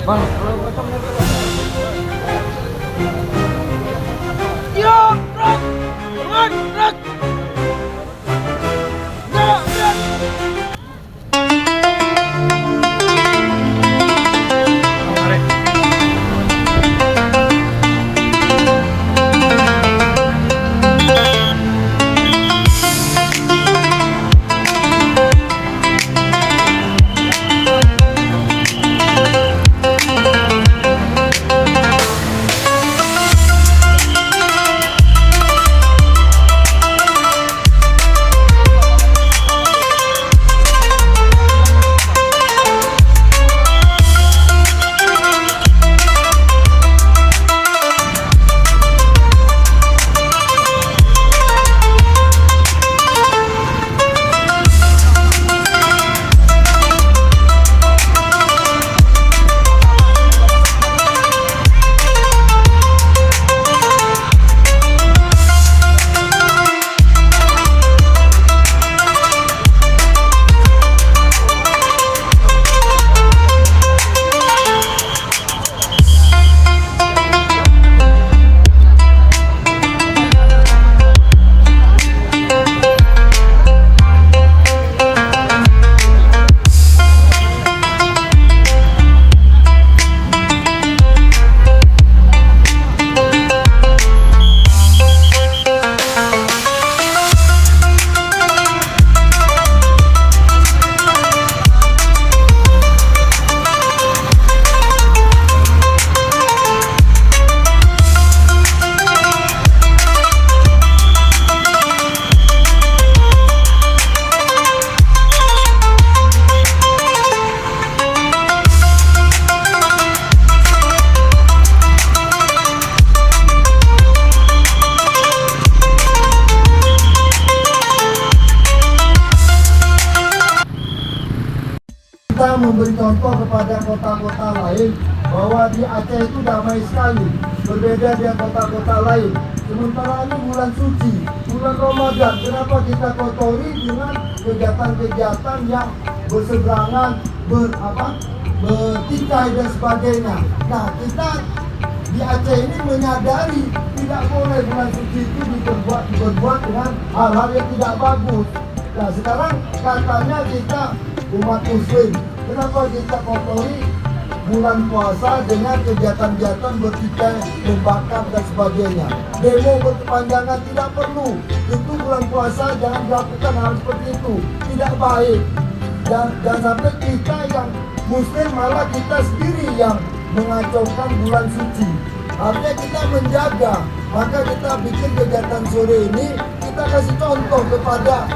Bang, kalau kocok yo, truk, turun, truk, yo, kita memberi contoh kepada kota-kota lain bahwa di Aceh itu damai sekali, berbeda dengan kota-kota lain. Sementara ini bulan suci, bulan Ramadan, kenapa kita kotori dengan kegiatan-kegiatan yang berseberangan, bertikai dan sebagainya. Nah, kita di Aceh ini menyadari tidak boleh bulan suci itu dibuat dengan hal-hal yang tidak bagus. Nah, sekarang katanya kita umat muslim, kenapa kita kotori bulan puasa dengan kegiatan-kegiatan bertikai, membakar dan sebagainya. Demo berkepanjangan tidak perlu. Tentu bulan puasa jangan dilakukan hal seperti itu, tidak baik. Dan sampai kita yang muslim malah kita sendiri yang mengacaukan bulan suci. Artinya kita menjaga, maka kita bikin kegiatan sore ini, kita kasih contoh kepada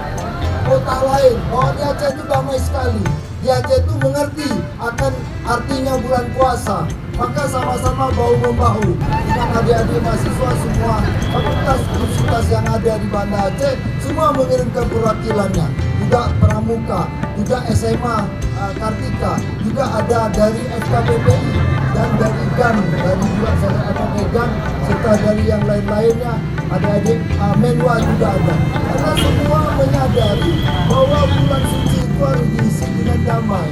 kota lain bahwa di Aceh itu damai sekali. Di Aceh itu mengerti akan artinya bulan puasa, maka sama-sama bahu-membahu dengan adik-adik mahasiswa semua fakultas yang ada di Banda Aceh, semua mengirimkan perwakilannya, juga Pramuka, juga SMA Kartika, juga ada dari FKPPI dan dari GAN, dari juga saya ada Megan, serta dari yang lain-lainnya, adik-adik Menwa juga ada. Karena semua menyadari bahwa bulan suci itu harus diisi dengan damai.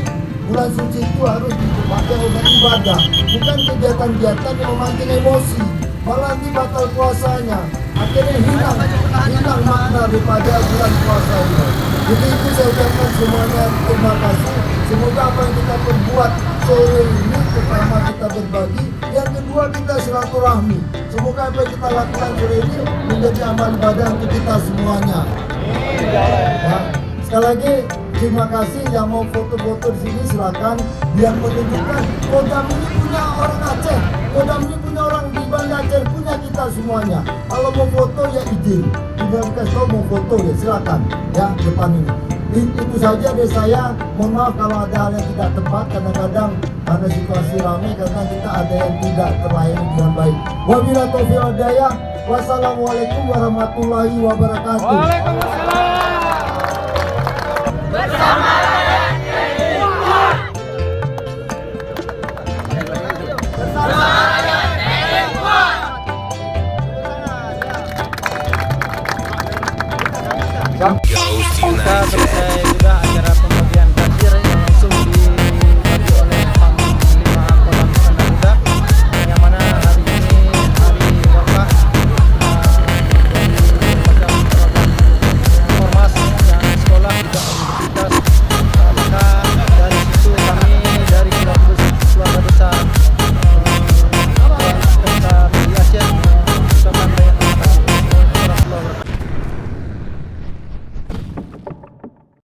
Bulan suci itu harus dipakai untuk ibadah, bukan kegiatan-kegiatan yang memancing emosi. Malah nanti batal puasanya, akhirnya hilang makna daripada bulan puasa itu. Jadi itu saya ucapkan semuanya terima kasih. Semoga apa yang kita perbuat sore ini, pertama kita berbagi, yang kedua kita silaturahmi. Semoga apa yang kita lakukan sore ini menjadi amal ibadah untuk kita semuanya. Ya. Sekali lagi terima kasih. Yang mau foto-foto di sini silakan. Yang menunjukkan Kodam ini punya orang Aceh, Kodam ini punya orang di Banda Aceh, punya kita semuanya. Kalau mau foto ya izin. Tidak kasih tahu mau foto ya silakan. Ya depan ini. Itu saja dari saya. Mohon maaf kalau ada hal yang tidak tepat. Kadang-kadang karena situasi ramai, karena kita ada yang tidak terlayani dengan baik. Wabillahi taufiq wal hidayah. Wassalamualaikum warahmatullahi wabarakatuh. Waalaikumsalam. Bersama